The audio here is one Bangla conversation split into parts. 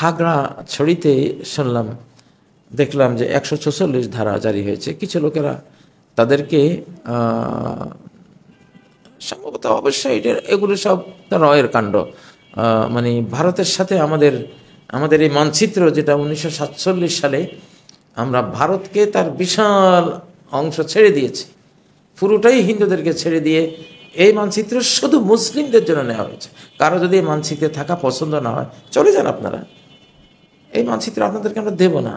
খাগড়াছড়িতে শুনলাম, দেখলাম যে 146 ধারা জারি হয়েছে। কিছু লোকেরা তাদেরকে সম্ভবত, অবশ্যই এগুলো সব রয়ের কাণ্ড। মানে ভারতের সাথে আমাদের এই মানচিত্র, যেটা 1947 সালে আমরা ভারতকে তার বিশাল অংশ ছেড়ে দিয়েছি, পুরোটাই হিন্দুদেরকে ছেড়ে দিয়ে এই মানচিত্র শুধু মুসলিমদের জন্য নেওয়া হয়েছে। কারো যদি এই মানচিত্রে থাকা পছন্দ না হয়, চলে যান আপনারা, এই মানচিত্র আপনাদেরকে আমরা দেব না।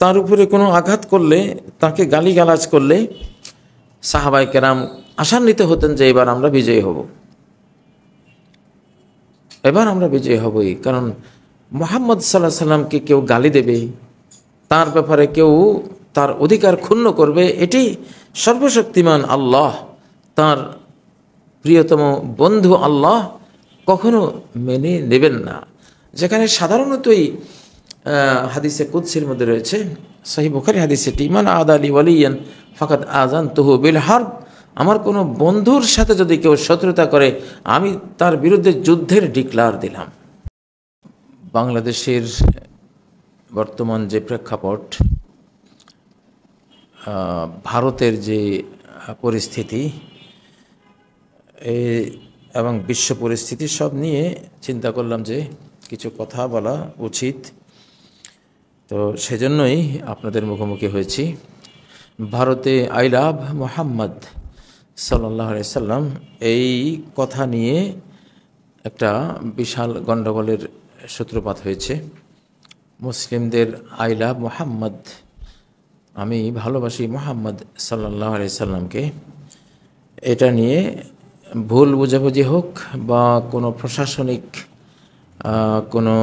তার উপরে কোনো আঘাত করলে, তাকে গালিগালাজ করলে সাহাবায়ে কেরাম আশান্বিত হতেন যে এবার আমরা বিজয়ী হব, এবার আমরা বিজয়ী হবই। কারণ মুহাম্মদ সাল্লাল্লাহু আলাইহি সাল্লামকে কেউ গালি দেবে, তার ব্যাপারে কেউ তার অধিকার ক্ষুণ্ণ করবে, এটি সর্বশক্তিমান আল্লাহ, তার প্রিয়তম বন্ধু আল্লাহ কখনো মেনে নেবেন না। যেখানে সাধারণতই হাদিসে কুদসির মধ্যে রয়েছে, সহিহ বুখারী হাদিস এটি, মান আদালি ওয়ালিয়ান ফাকাদ আযানতুহু বিল হারব, আমার কোনো বন্ধুর সাথে যদি কেউ শত্রুতা করে, আমি তার বিরুদ্ধে যুদ্ধের ডিক্লার দিলাম। বাংলাদেশের বর্তমান যে প্রেক্ষাপট, ভারতের যে পরিস্থিতি এবং বিশ্ব পরিস্থিতি, সব নিয়ে চিন্তা করলাম যে কিছু কথা বলা উচিত। তো সেজন্যই আপনাদের মুখোমুখি হয়েছি। ভারতে আই লাভ মুহাম্মদ সাল্লাল্লাহু আলাইহি সাল্লাম, এই কথা নিয়ে একটা বিশাল গণ্ডগোলের সূত্রপাত হয়েছে। মুসলিমদের আই লাভ মুহাম্মদ, আমি ভালোবাসি মুহাম্মদ সাল্লাল্লাহু আলাইহি সাল্লামকে, এটা নিয়ে ভুল বোঝাবুঝি হোক বা কোনো প্রশাসনিক কোনো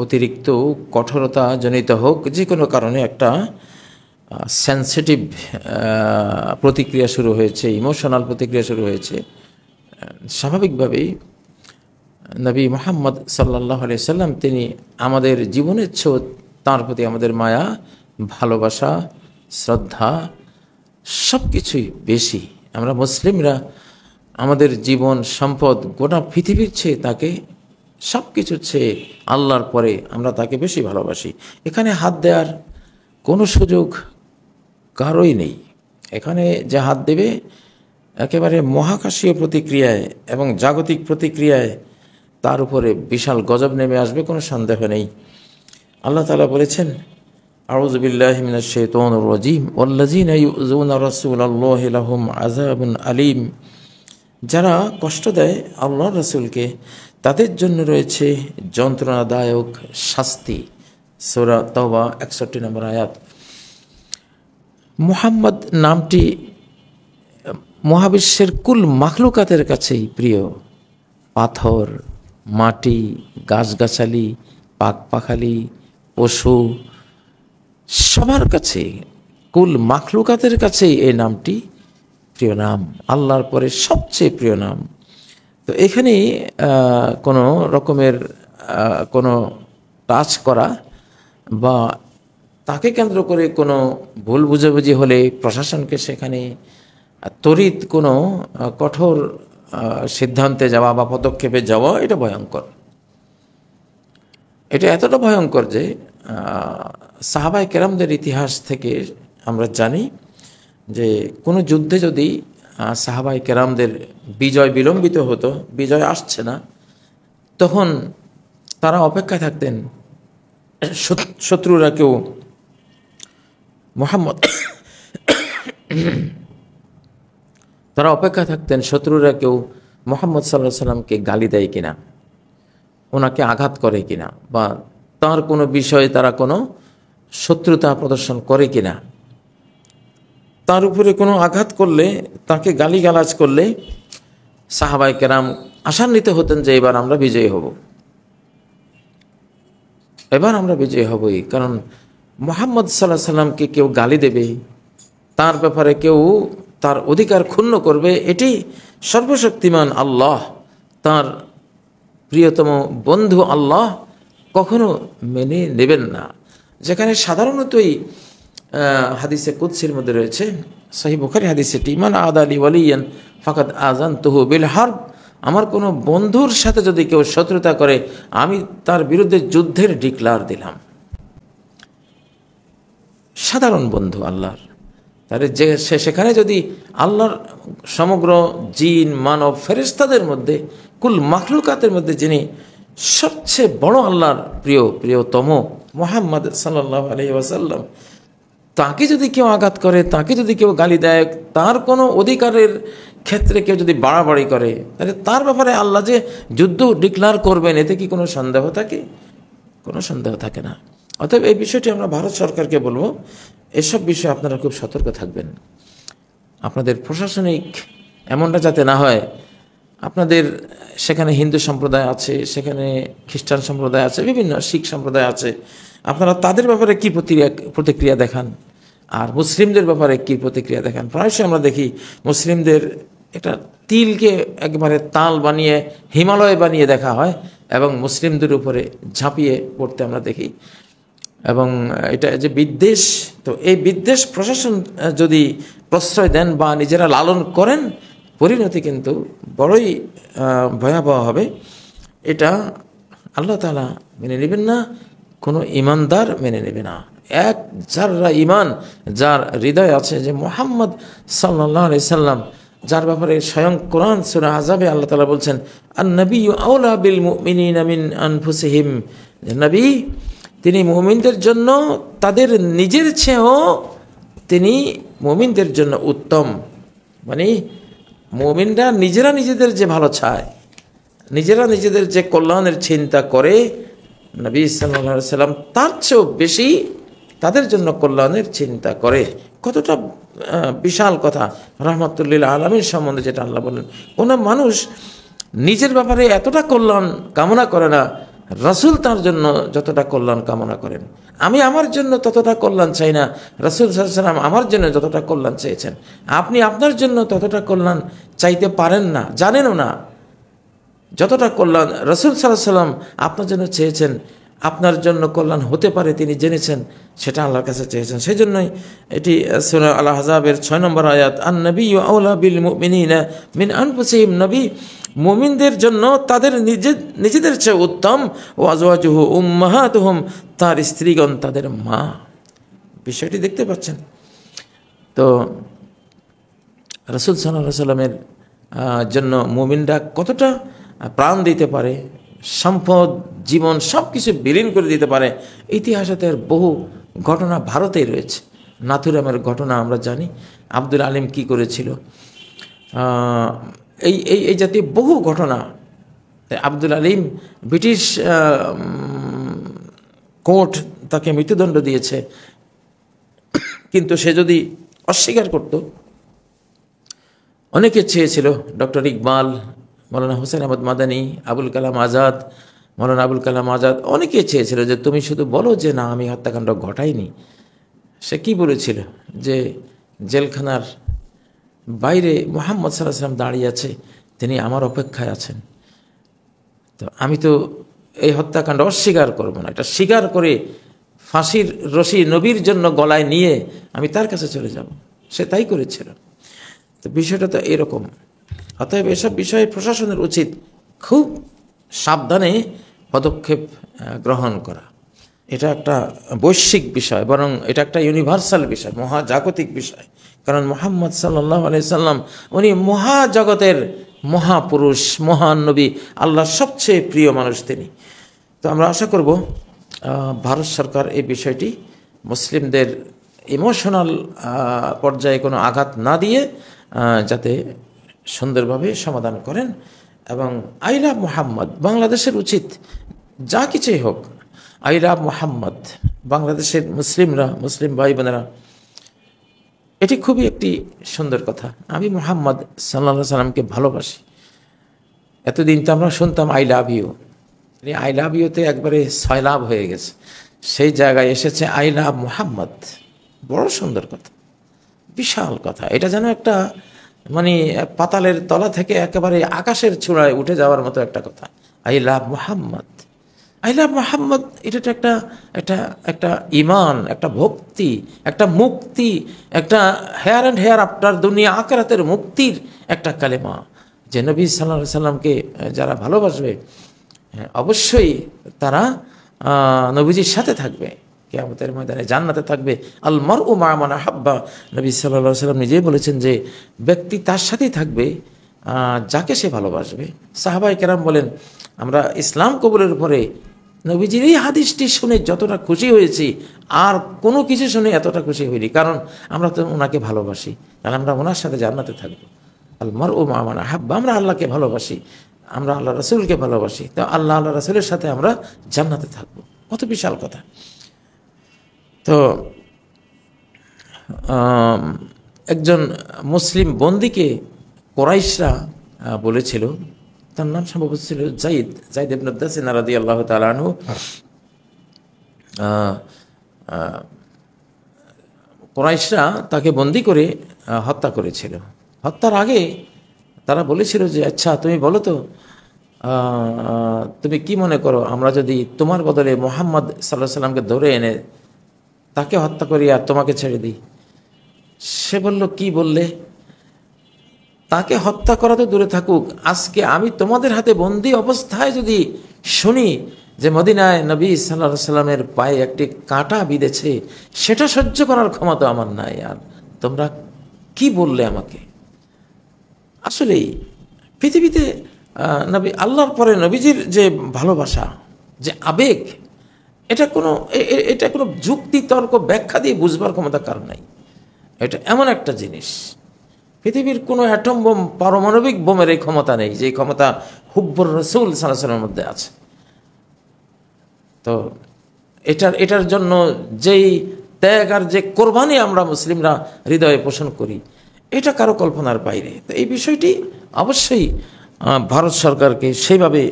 অতিরিক্ত কঠোরতা জনিত হোক, যে কোনো কারণে একটা সেন্সিটিভ প্রতিক্রিয়া শুরু হয়েছে, ইমোশনাল প্রতিক্রিয়া শুরু হয়েছে। স্বাভাবিকভাবেই নবী মুহাম্মদ সাল্লাল্লাহু আলাইহি সাল্লাম, তিনি আমাদের জীবনের চেয়েও তাঁর প্রতি আমাদের মায়া, ভালোবাসা, শ্রদ্ধা সব কিছুই বেশি। আমরা মুসলিমরা আমাদের জীবন, সম্পদ, গোটা পৃথিবীর চেয়ে তাকে, সব কিছুর চেয়ে আল্লাহর পরে আমরা তাকে বেশি ভালোবাসি। এখানে হাত দেওয়ার কোনো সুযোগ কারোই নেই। এখানে যে হাত দেবে, একেবারে মহাকাশীয় প্রতিক্রিয়ায় এবং জাগতিক প্রতিক্রিয়ায় তার উপরে বিশাল গজব নেমে আসবে, কোনো সন্দেহ নেই। আল্লাহ তাআলা বলেছেন, আউযু বিল্লাহি মিনাশ শাইতানির রাজীম, ওয়াল্লাযীনা ইউযুনা রাসূলাল্লাহি লাহুম আযাবুন আলীম, যারা কষ্ট দেয় আল্লাহর রাসূলকে, তাদের জন্য রয়েছে যন্ত্রণাদায়ক শাস্তি। সূরা তাওবা 61 নম্বর আয়াত। মুহাম্মদ নামটি মহাবিশ্বের কুল মাখলুকাতের কাছেই প্রিয়। পাথর, মাটি, গাছগাছালি, পাখপাখালি, পশু, সবার কাছে, কুল মাখলুকাতের কাছেই এই নামটি প্রিয় নাম, আল্লাহর পরে সবচেয়ে প্রিয় নাম। তো এখানে কোনো রকমের কোনো টাচ করা বা তাকে কেন্দ্র করে কোনো ভুল বুঝাবুঝি হলে প্রশাসনকে সেখানে তড়িৎ কোনো কঠোর সিদ্ধান্তে যাওয়া বা পদক্ষেপে যাওয়া, এটা ভয়ঙ্কর। এটা এতটা ভয়ঙ্কর যে সাহাবায়ে কেরামদের ইতিহাস থেকে আমরা জানি যে কোনো যুদ্ধে যদি সাহাবায়ে কেরামদের বিজয় বিলম্বিত হতো, বিজয় আসছে না, তখন তারা অপেক্ষায় থাকতেন শত্রুরা কেউ মুহাম্মদ সাল্লাল্লাহু আলাইহি সাল্লামকে গালি দেয় কিনা, ওনাকে আঘাত করে কিনা, বা তার কোনো বিষয়ে তারা কোনো শত্রুতা প্রদর্শন করে কিনা। তার উপরে কোনো আঘাত করলে, তাকে গালিগালাজ করলে সাহাবায়ে কেরাম আশান্বিত হতেন যে এবার আমরা বিজয়ী হব, এবার আমরা বিজয়ী হবই। কারণ মুহাম্মদ সাল্লাল্লাহু আলাইহি সাল্লামকে কেউ গালি দেবে, তার ব্যাপারে কেউ তার অধিকার ক্ষুণ্ণ করবে, এটি সর্বশক্তিমান আল্লাহ, তার প্রিয়তম বন্ধু আল্লাহ কখনো মেনে নেবেন না। যেখানে সাধারণতই হাদিসে কুদসির মধ্যে রয়েছে, সহিহ বুখারী হাদিস এটি, মান আদালি ওয়ালিয়ান ফাকাদ আযানতুহু বিল হারব, আমার কোনো বন্ধুর সাথে যদি কেউ শত্রুতা করে, আমি তার বিরুদ্ধে যুদ্ধের ডিক্লার দিলাম। সাধারণ বন্ধু আল্লাহর, তাহলে যে সেখানে যদি আল্লাহর সমগ্র জিন, মানব, ফেরেশতাদের মধ্যে, কুল মাখলুকাতের মধ্যে যিনি সবচেয়ে বড় আল্লাহর প্রিয়তম মুহাম্মদ সাল্লাল্লাহু আলাইহি ওয়াসাল্লাম, তাকে যদি কেউ আঘাত করে, তাকে যদি কেউ গালি দেয়, তার কোনো অধিকারের ক্ষেত্রে কেউ যদি বাড়াবাড়ি করে, তাহলে তার ব্যাপারে আল্লাহ যে যুদ্ধ ডিক্লার করবেন, এতে কি কোনো সন্দেহ থাকে? কোনো সন্দেহ থাকে না। অতএব এই বিষয়টি আমরা ভারত সরকারকে বলবো, এসব বিষয়ে আপনারা খুব সতর্ক থাকবেন। আপনাদের প্রশাসনিক এমনটা যাতে না হয়, আপনাদের সেখানে হিন্দু সম্প্রদায় আছে, সেখানে খ্রিস্টান সম্প্রদায় আছে, বিভিন্ন শিখ সম্প্রদায় আছে, আপনারা তাদের ব্যাপারে কী প্রতিক্রিয়া দেখান, আর মুসলিমদের ব্যাপারে কী প্রতিক্রিয়া দেখান। প্রায়শই আমরা দেখি মুসলিমদের একটা তিলকে একবারে তাল বানিয়ে হিমালয় বানিয়ে দেখা হয় এবং মুসলিমদের উপরে ঝাঁপিয়ে পড়তে আমরা দেখি। এবং এটা যে বিদ্বেষ, তো এই বিদ্বেষ প্রশাসন যদি প্রশ্রয় দেন বা নিজেরা লালন করেন, পরিণতি কিন্তু বড়ই ভয়াবহ হবে। এটা আল্লাহ তাআলা মেনে নেবেন না, কোনো ঈমানদার মেনে নেবে না। এক যারা ঈমান, যার হৃদয় আছে যে মুহাম্মদ সাল্লাল্লাহু আলাইহি সাল্লাম, যার ব্যাপারে স্বয়ং কোরআন সূরা আযাবে আল্লাহ তাআলা বলছেন, আন-নাবিয়্যু আওলা বিল মুমিনিনা মিন আনফুসিহিম, নবী তিনি মুমিনদের জন্য তাদের নিজের চেয়েও তিনি মুমিনদের জন্য উত্তম। মানে মুমিনরা নিজেরা নিজেদের যে ভালো চায়, নিজেরা নিজেদের যে কল্যাণের চিন্তা করে, নবী সাল্লাল্লাহু আলাইহি সাল্লাম তার চেয়েও বেশি তাদের জন্য কল্যাণের চিন্তা করে। কতটা বিশাল কথা! রাহমাতুল্লিল আলামিন সম্বন্ধে যেটা আল্লাহ বলেন, কোনো মানুষ নিজের ব্যাপারে এতটা কল্যাণ কামনা করে না, রাসূল তার জন্য যতটা কল্যাণ কামনা করেন। আমি আমার জন্য ততটা কল্যাণ চাই না, রাসূল সাল্লাল্লাহু আলাইহি ওয়াসাল্লাম আমার জন্য যতটা কল্যাণ চেয়েছেন, আপনি আপনার জন্য ততটা কল্যাণ চাইতে পারেন না, জানেনও না। যতটা কল্যাণ রাসূল সাল্লাল্লাহু আলাইহি ওয়াসাল্লাম আপনার জন্য চেয়েছেন, আপনার জন্য কল্যাণ হতে পারে তিনি জেনেছেন, সেটা আল্লাহর কাছে চেয়েছেন। সেই জন্যই এটি সূরা আল আহজাবের ৬ নম্বর আয়াত, আন-নাবিয়্যু আওলা বিল মুমিনিনা মিন আনফুসিহিম, নবী মুমিনদের জন্য তাদের নিজেদের চেয়ে উত্তম, ও আজওয়াজুহু উম্মাহাতুহুম, তার স্ত্রীগণ তাদের মা। বিষয়টি দেখতে পাচ্ছেন তো, রাসূল সাল্লাল্লাহু আলাইহি ওয়াসাল্লামের জন্য মুমিনরা কতটা প্রাণ দিতে পারে, সম্পদ, জীবন সব কিছু বিলীন করে দিতে পারে। ইতিহাসের বহু ঘটনা ভারতেই রয়েছে। নাথুরামের ঘটনা আমরা জানি, আব্দুল আলিম কি করেছিল, এই জাতীয় বহু ঘটনা। আব্দুল আলিম, ব্রিটিশ কোর্ট তাকে মৃত্যুদণ্ড দিয়েছে, কিন্তু সে যদি অস্বীকার করত, অনেকে চেয়েছিল, ডক্টর ইকবাল, মৌলানা হোসেন আহমদ মাদানী, আবুল কালাম আজাদ, মৌলানা আবুল কালাম আজাদ, অনেকে চেয়েছিল যে তুমি শুধু বলো যে না আমি হত্যাকাণ্ড ঘটাইনি। সে কি বলেছিল যে জেলখানার বাইরে মুহাম্মদ সাল্লাল্লাহু আলাইহি ওয়াসাল্লাম দাঁড়িয়ে আছে, তিনি আমার অপেক্ষায় আছেন, তো আমি তো এই হত্যাকাণ্ড অস্বীকার করব না, এটা স্বীকার করে ফাঁসির রশি নবীর জন্য গলায় নিয়ে আমি তার কাছে চলে যাব। সে তাই করেছিল। তো বিষয়টা তো এরকম। অতএব এসব বিষয়ে প্রশাসনের উচিত খুব সাবধানে পদক্ষেপ গ্রহণ করা। এটা একটা বৈশ্বিক বিষয়, বরং এটা একটা ইউনিভার্সাল বিষয়, মহাজাগতিক বিষয়। কারণ মুহাম্মদ সাল্লাল্লাহু আলাইহি সাল্লাম উনি মহাজগতের মহাপুরুষ, মহান নবী, আল্লাহর সবচেয়ে প্রিয় মানুষ তিনি। তো আমরা আশা করব ভারত সরকার এই বিষয়টি মুসলিমদের ইমোশনাল পর্যায়ে কোনো আঘাত না দিয়ে যাতে সুন্দরভাবে সমাধান করেন। এবং আই লাভ মুহাম্মদ, বাংলাদেশের উচিত যা কিছুই হোক, আই লাভ মুহাম্মদ, বাংলাদেশের মুসলিমরা, মুসলিম ভাই বোনেরা, এটি খুবই একটি সুন্দর কথা। আমি মুহাম্মদ সাল্লাল্লাহু আলাইহি সাল্লামকে ভালোবাসি। এতদিন তো আমরা শুনতাম I love you, I love ইউতে একবারে সয়লাভ হয়ে গেছে, সেই জায়গায় এসেছে আই লাভ মুহাম্মদ। বড় সুন্দর কথা, বিশাল কথা। এটা যেন একটা মানে পাতালের তলা থেকে একেবারে আকাশের চূড়ায় উঠে যাওয়ার মতো একটা কথা। I love Muhammad, I love Muhammad, এটা একটা একটা একটা ঈমান, একটা ভক্তি, একটা মুক্তি, একটা হেয়ার অ্যান্ড হেয়ার আফটার দুনিয়া আখিরাতের মুক্তির একটা কালেমা। যে নবী সাল্লাল্লাহু আলাইহি সাল্লামকে যারা ভালোবাসবে, অবশ্যই তারা নবীজির সাথে থাকবে, কিয়ামতের ময়দানে জান্নাতে থাকবে। আল মারউ মা মান আহাব্বা, নবী সাল্লাল্লাহু আলাইহি সাল্লাম নিজেই বলেছেন যে ব্যক্তি তার সাথেই থাকবে যাকে সে ভালোবাসবে। সাহাবায়ে কেরাম বলেন, আমরা ইসলাম কবুলের পরে নবীজির এই হাদিসটি শুনে যতটা খুশি হয়েছি, আর কোনো কিছু শুনে এতটা খুশি হইনি, কারণ আমরা তো ওনাকে ভালোবাসি, কারণ আমরা ওনার সাথে জান্নাতে থাকবো। আল মারউ মা মান আহাব্বা, আমরা আল্লাহকে ভালোবাসি, আমরা আল্লাহ রাসূলকে ভালোবাসি, তো আল্লাহ রাসূলের সাথে আমরা জান্নাতে থাকবো। কত বিশাল কথা। তো একজন মুসলিম বন্দীকে কুরাইশরা বলেছিল, তার নাম সম্ভবত ছিল যায়েদ ইবনে দাসিনা রাদিয়াল্লাহু তাআলা আনহু। কুরাইশরা তাকে বন্দী করে হত্যা করেছিল। হত্যার আগে তারা বলেছিল যে, আচ্ছা তুমি বলো তো, তুমি কি মনে করো, আমরা যদি তোমার বদলে মুহাম্মদ সাল্লাল্লাহু আলাইহি সাল্লামকে ধরে এনে তাকে হত্যা করি আর তোমাকে ছেড়ে দিই? সে বলল, কি বললে? তাকে হত্যা করা তো দূরে থাকুক, আজকে আমি তোমাদের হাতে বন্দী অবস্থায় যদি শুনি যে মদিনায় নবী সাল্লাল্লাহু আলাইহি সাল্লামের পায়ে একটি কাঁটা বিঁধেছে, সেটা সহ্য করার ক্ষমতা আমার নাই, আর তোমরা কি বললে আমাকে? আসলেই পৃথিবীতে নবী আল্লাহর পরে নবীজির যে ভালোবাসা, যে আবেগ, এটা কোনো যুক্তি তর্ক ব্যাখ্যা দিয়ে বুঝবার ক্ষমতা কারণ নাই। এটা এমন একটা জিনিস, পৃথিবীর কোনো অ্যাটম বোম, পারমাণবিক বোমের এই ক্ষমতা নেই, যে ক্ষমতা হুব্বুর রাসূল সাল্লাল্লাহু আলাইহি ওয়াসাল্লামের মধ্যে আছে। তো এটার জন্য যেই ত্যাগ আর যে কোরবানি আমরা মুসলিমরা হৃদয়ে পোষণ করি, এটা কারো কল্পনার বাইরে। তো এই বিষয়টি অবশ্যই ভারত সরকারকে সেইভাবে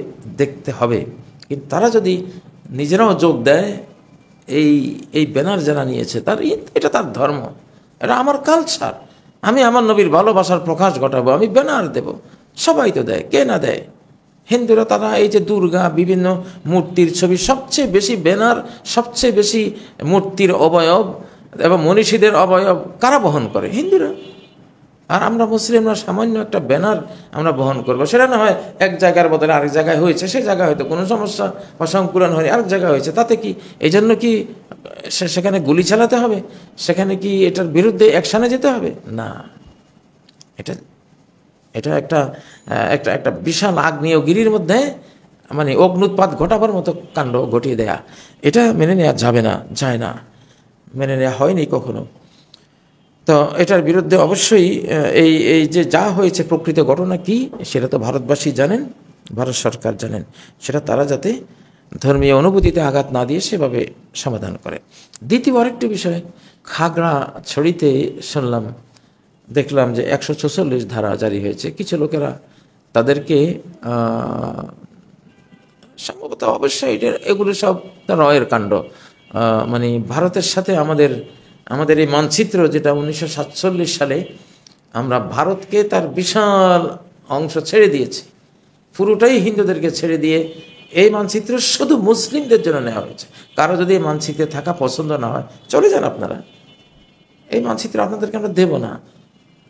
দেখতে হবে। কিন্তু তারা যদি নিজেরাও যোগ দেয়, এই ব্যানার যারা নিয়েছে, এটা তার ধর্ম, এটা আমার কালচার, আমি আমার নবীর ভালোবাসার প্রকাশ ঘটাবো, আমি ব্যানার দেব। সবাই তো দেয়, কে না দেয়? হিন্দুরা তারা এই যে দুর্গা, বিভিন্ন মূর্তির ছবি, সবচেয়ে বেশি ব্যানার, সবচেয়ে বেশি মূর্তির অবয়ব এবং মনীষীদের অবয়ব কারা বহন করে? হিন্দুরা। আর আমরা মুসলিমরা সামান্য একটা ব্যানার আমরা বহন করবো, সেটা না হয় এক জায়গার বদলে আরেক জায়গায় হয়েছে, সেই জায়গায় হয়তো কোনো সমস্যা বা সংকুলন হয়নি, আরেক জায়গায় হয়েছে, তাতে কি? এই জন্য কি সেখানে গুলি চালাতে হবে? সেখানে কি এটার বিরুদ্ধে অ্যাকশানে যেতে হবে? না। এটা একটা বিশাল আগ্নেয়গিরির মধ্যে মানে অগ্নুৎপাত ঘটাবার মতো কাণ্ড ঘটিয়ে দেয়া, এটা মেনে নেওয়া যাবে না, যায় না, মেনে নেওয়া হয়নি কখনো। তো এটার বিরুদ্ধে অবশ্যই এই যে যা হয়েছে, প্রকৃত ঘটনা কি সেটা তো ভারতবাসী জানেন, ভারত সরকার জানেন, সেটা তারা যাতে ধর্মীয় অনুভূতিতে আঘাত না দিয়ে সেভাবে সমাধান করে। দ্বিতীয় আরেকটি বিষয়, খাগড়াছড়িতে দেখলাম যে 146 ধারা জারি হয়েছে। কিছু লোকেরা তাদেরকে সম্ভবত, অবশ্যই এগুলো সব রয়ের কাণ্ড, মানে ভারতের সাথে আমাদের এই মানচিত্র, যেটা 1947 সালে আমরা ভারতকে তার বিশাল অংশ ছেড়ে দিয়েছি, পুরোটাই হিন্দুদেরকে ছেড়ে দিয়ে এই মানচিত্র শুধু মুসলিমদের জন্য নেওয়া হয়েছে। কারো যদি এই মানচিত্রে থাকা পছন্দ না হয়, চলে যান আপনারা, এই মানচিত্র আপনাদেরকে আমরা দেব না,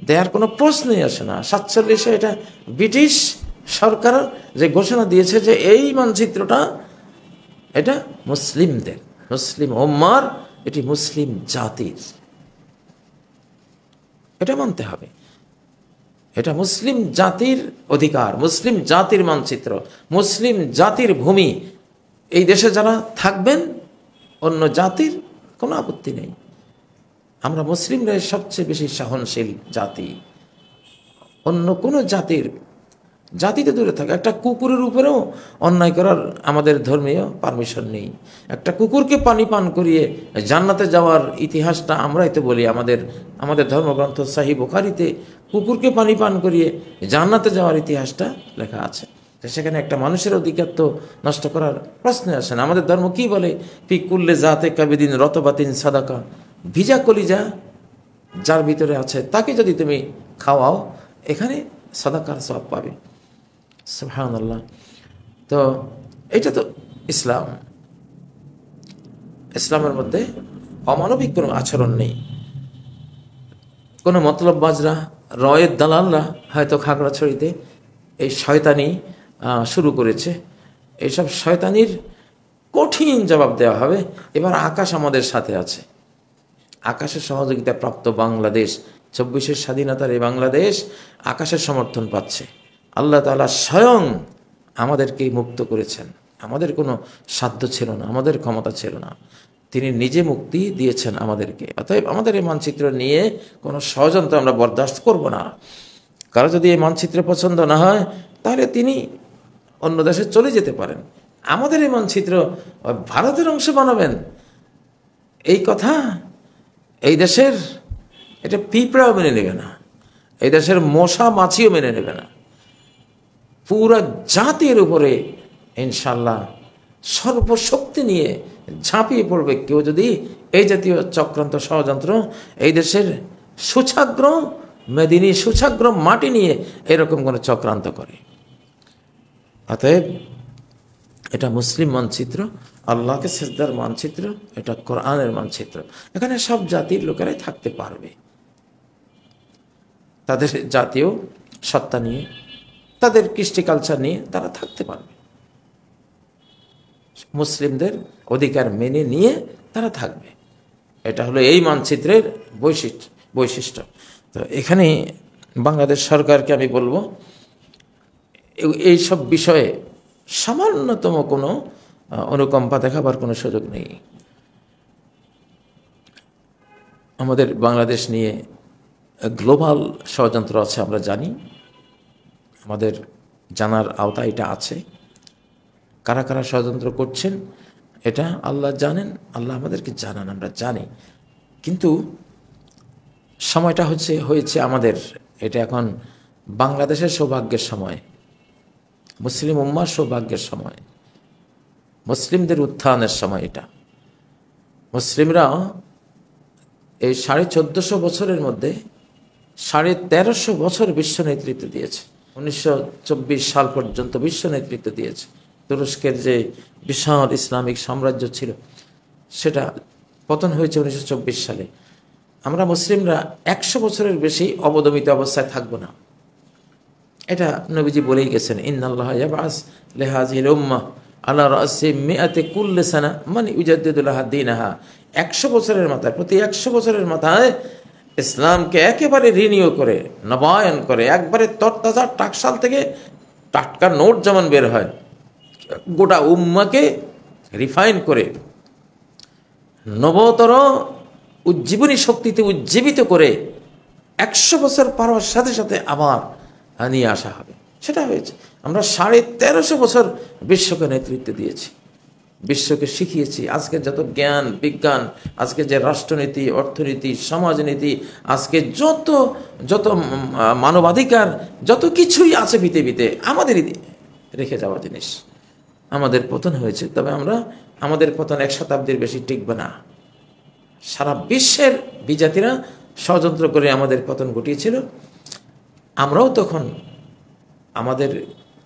দেওয়ার কোনো প্রশ্নই আসে না। 47-এ এটা ব্রিটিশ সরকার যে ঘোষণা দিয়েছে যে এই মানচিত্রটা এটা মুসলিমদের, মুসলিম উম্মার, এটি মুসলিম জাতির, এটা মানতে হবে। এটা মুসলিম জাতির অধিকার, মুসলিম জাতির মানচিত্র, মুসলিম জাতির ভূমি। এই দেশে যারা থাকবেন, অন্য জাতির কোনো আপত্তি নেই। আমরা মুসলিমরাই সবচেয়ে বেশি সহনশীল জাতি, অন্য কোনো জাতিতে দূরে থাকে। একটা কুকুরের উপরেও অন্যায় করার আমাদের ধর্মীয় পারমিশন নেই। একটা কুকুরকে পানি পান করিয়ে জান্নাতে যাওয়ার ইতিহাসটা আমরাই তো বলি, আমাদের ধর্মগ্রন্থ সহিহ বুখারীতে কুকুরকে পানি পান করিয়ে জান্নাতে যাওয়ার ইতিহাসটা লেখা আছে। তো সেখানে একটা মানুষের অধিকার তো নষ্ট করার প্রশ্নে আসে না। আমাদের ধর্ম কি বলে? ফি কুল্লে জাতে কাবিদিন রতবাতিন সাদাকা, ভিজা কলিজা যার ভিতরে আছে তাকে যদি তুমি খাওয়াও, এখানে সাদাকার সওয়াব পাবে। সুবহানাল্লাহ। তো এটা তো ইসলামের মধ্যে অমানবিক কোনো আচরণ নেই। কোনো মতলববাজরা, রয়ের দালালরা হয়তো খাগড়াছড়িতে এই শয়তানি শুরু করেছে। এইসব শয়তানির কঠিন জবাব দেওয়া হবে। এবার আকাশ আমাদের সাথে আছে, আকাশের সহযোগিতা প্রাপ্ত বাংলাদেশ, ২৪-এর স্বাধীনতার এই বাংলাদেশ আকাশের সমর্থন পাচ্ছে। আল্লাহ তাআলা স্বয়ং আমাদেরকে মুক্ত করেছেন, আমাদের কোনো সাধ্য ছিল না, আমাদের ক্ষমতা ছিল না, তিনি নিজে মুক্তি দিয়েছেন আমাদেরকে। অতএব আমাদের এই মানচিত্র নিয়ে কোনো ষড়যন্ত্র আমরা বরদাস্ত করব না। কারো যদি এই মানচিত্র পছন্দ না হয় তাহলে তিনি অন্য দেশে চলে যেতে পারেন। আমাদের এই মানচিত্র ভারতের অংশ বানাবেন, এই কথা এই দেশের এটা পিঁপড়াও মেনে নেবে না, এই দেশের মশা মাছিও মেনে নেবে না। পুরা জাতির উপরে ইনশাল্লাহ সর্বশক্তি নিয়ে ঝাঁপিয়ে পড়বে কেউ যদি এই জাতীয় চক্রান্ত ষড়যন্ত্র এই দেশের সুছাগ্র মেদিনী সুছাগ্র মাটি নিয়ে এরকম কোনো চক্রান্ত করে। অতএব এটা মুসলিম মানচিত্র, আল্লাহকে সিজদার মানচিত্র, এটা কোরআনের মানচিত্র। এখানে সব জাতির লোকেরাই থাকতে পারবে, তাদের জাতীয় সত্তা নিয়ে, তাদের কৃষ্টি কালচার নিয়ে তারা থাকতে পারবে, মুসলিমদের অধিকার মেনে নিয়ে তারা থাকবে। এটা হলো এই মানচিত্রের বৈশিষ্ট্য। তো এখানে বাংলাদেশ সরকারকে আমি বলবো এই সব বিষয়ে সামান্যতম কোনো অনুকম্পা দেখাবার কোনো সুযোগ নেই। আমাদের বাংলাদেশ নিয়ে গ্লোবাল ষড়যন্ত্র আছে, আমরা জানি, আমাদের জানার আওতায় এটা আছে। কারা কারা ষড়যন্ত্র করছেন এটা আল্লাহ জানেন, আল্লাহ আমাদেরকে জানান, আমরা জানি। কিন্তু সময়টা হয়েছে আমাদের, এটা এখন বাংলাদেশের সৌভাগ্যের সময়, মুসলিম উম্মার সৌভাগ্যের সময়, মুসলিমদের উত্থানের সময়। এটা মুসলিমরা এই ১৪৫০ বছরের মধ্যে ১৩৫০ বছর বিশ্ব নেতৃত্ব দিয়েছে। ১৯২৪ সাল পর্যন্ত বিশ্ব নেতৃত্ব দিয়েছে। তুরস্কের যে বিশাল ইসলামিক সাম্রাজ্য ছিল সেটা পতন হয়েছে ১৯২৪ সালে। আমরা মুসলিমরা ১০০ বছরের বেশি অবদমিত অবস্থায় থাকবো না, এটা নবীজি বলেই গেছেন। ইন্নাল্লাহ ইয়াবআস লিহাযিহিল উম্মাহ আলা রাসি মিআতি কুল্লি সানা মান ইউজাদ্দিদু লাহা দীনাহা। ১০০ বছরের মাথায়, প্রতি ১০০ বছরের মাথায় ইসলামকে একেবারে রিনিউ করে, নবায়ন করে, একবারে তরতাজা টাকশাল থেকে টাটকা নোট যেমন বের হয়, গোটা উম্মাকে রিফাইন করে নবতর উজ্জীবনী শক্তিতে উজ্জীবিত করে ১০০ বছর পার হওয়ার সাথে সাথে আবার নিয়ে আসা হবে। সেটা হয়েছে। আমরা ১৩৫০ বছর বিশ্বকে নেতৃত্ব দিয়েছি, বিশ্বকে শিখিয়েছি। আজকে যত জ্ঞান বিজ্ঞান, আজকে যে রাষ্ট্রনীতি, অর্থনীতি, সমাজনীতি, আজকে যত যত মানবাধিকার, যত কিছুই আছে পৃথিবীতে আমাদেরই রেখে যাওয়া জিনিস। আমাদের পতন হয়েছে, তবে আমাদের পতন ১ শতাব্দীর বেশি টিকবে না। সারা বিশ্বের বিজাতিরা ষড়যন্ত্র করে আমাদের পতন ঘটিয়েছিল। আমরাও তখন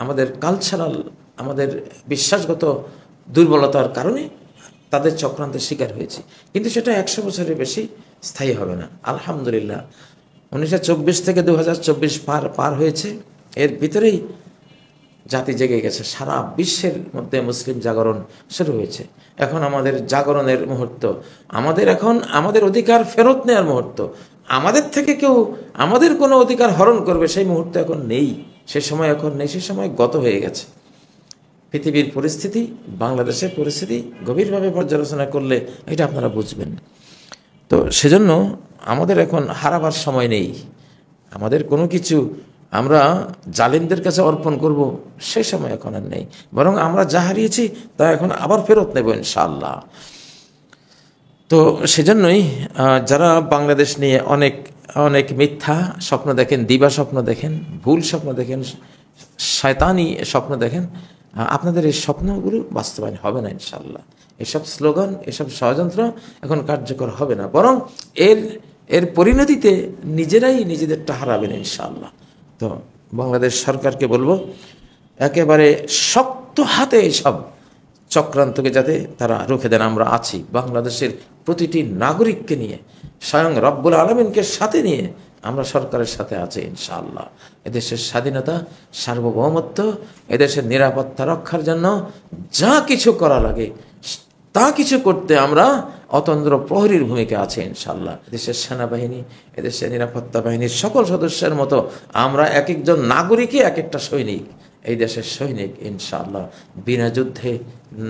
আমাদের কালচারাল, আমাদের বিশ্বাসগত দুর্বলতার কারণে তাদের চক্রান্তের শিকার হয়েছি। কিন্তু সেটা ১০০ বছরের বেশি স্থায়ী হবে না। আলহামদুলিল্লাহ ১৯২৪ থেকে ২০২৪ পার হয়েছে, এর ভিতরেই জাতি জেগে গেছে। সারা বিশ্বের মধ্যে মুসলিম জাগরণ শুরু হয়েছে। এখন আমাদের জাগরণের মুহূর্ত, আমাদের অধিকার ফেরত নেওয়ার মুহূর্ত। আমাদের থেকে কেউ আমাদের কোনো অধিকার হরণ করবে সেই মুহূর্ত এখন নেই, সে সময় এখন নেই, সে সময় গত হয়ে গেছে। পৃথিবীর পরিস্থিতি, বাংলাদেশের পরিস্থিতি গভীরভাবে পর্যালোচনা করলে এটা আপনারা বুঝবেন। তো সেজন্য আমাদের এখন হারাবার সময় নেই। আমাদের কোনো কিছু আমরা জালিমদের কাছে অর্পণ করব সেই সময় এখন আর নেই, বরং আমরা যা হারিয়েছি তা এখন আবার ফেরত নেব ইনশাআল্লাহ। তো সেজন্যই যারা বাংলাদেশ নিয়ে অনেক মিথ্যা স্বপ্ন দেখেন, দিবা স্বপ্ন দেখেন, ভুল স্বপ্ন দেখেন, শয়তানি স্বপ্ন দেখেন, আপনাদের এই স্বপ্নগুলো বাস্তবায়ন হবে না ইনশাআল্লাহ। এসব স্লোগান, এসব ষড়যন্ত্র এখন কার্যকর হবে না, বরং এর পরিণতিতে নিজেরাই নিজেদেরটা হারাবেন ইনশাআল্লাহ। তো বাংলাদেশ সরকারকে বলবো একেবারে শক্ত হাতে সব চক্রান্তকে যাতে তারা রুখে দেন। আমরা আছি, বাংলাদেশের প্রতিটি নাগরিককে নিয়ে, স্বয়ং রব্বুল আলামিনকে সাথে নিয়ে আমরা সরকারের সাথে আছি ইনশাআল্লাহ। এদেশের স্বাধীনতা, সার্বভৌমত্ব, এদেশের নিরাপত্তা রক্ষার জন্য যা কিছু করা লাগে তা কিছু করতে আমরা অতন্দ্র প্রহরীর ভূমিকা আছে ইনশাআল্লাহ। দেশের সেনাবাহিনী, এদেশের নিরাপত্তা বাহিনীর সকল সদস্যের মতো আমরা এক একজন নাগরিকই এক একটা সৈনিক, এই দেশের সৈনিক ইনশাআল্লাহ। বিনা যুদ্ধে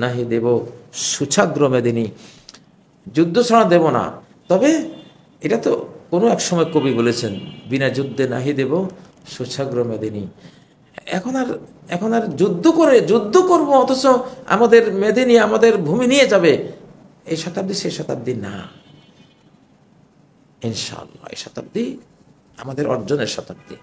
নাহি দেব সুছাগ্র মেদিনী, যুদ্ধ ছাড়া দেব না। তবে এটা তো কোনো এক সময় কবি বলেছেন, বিনা যুদ্ধে নাহি দেব সুছাগ্র মেদিনী। এখন আর যুদ্ধ করব অথচ আমাদের মেদিনী, আমাদের ভূমি নিয়ে যাবে, এই শতাব্দী সেই শতাব্দী না ইনশাআল্লাহ। এই শতাব্দী আমাদের অর্জনের শতাব্দী।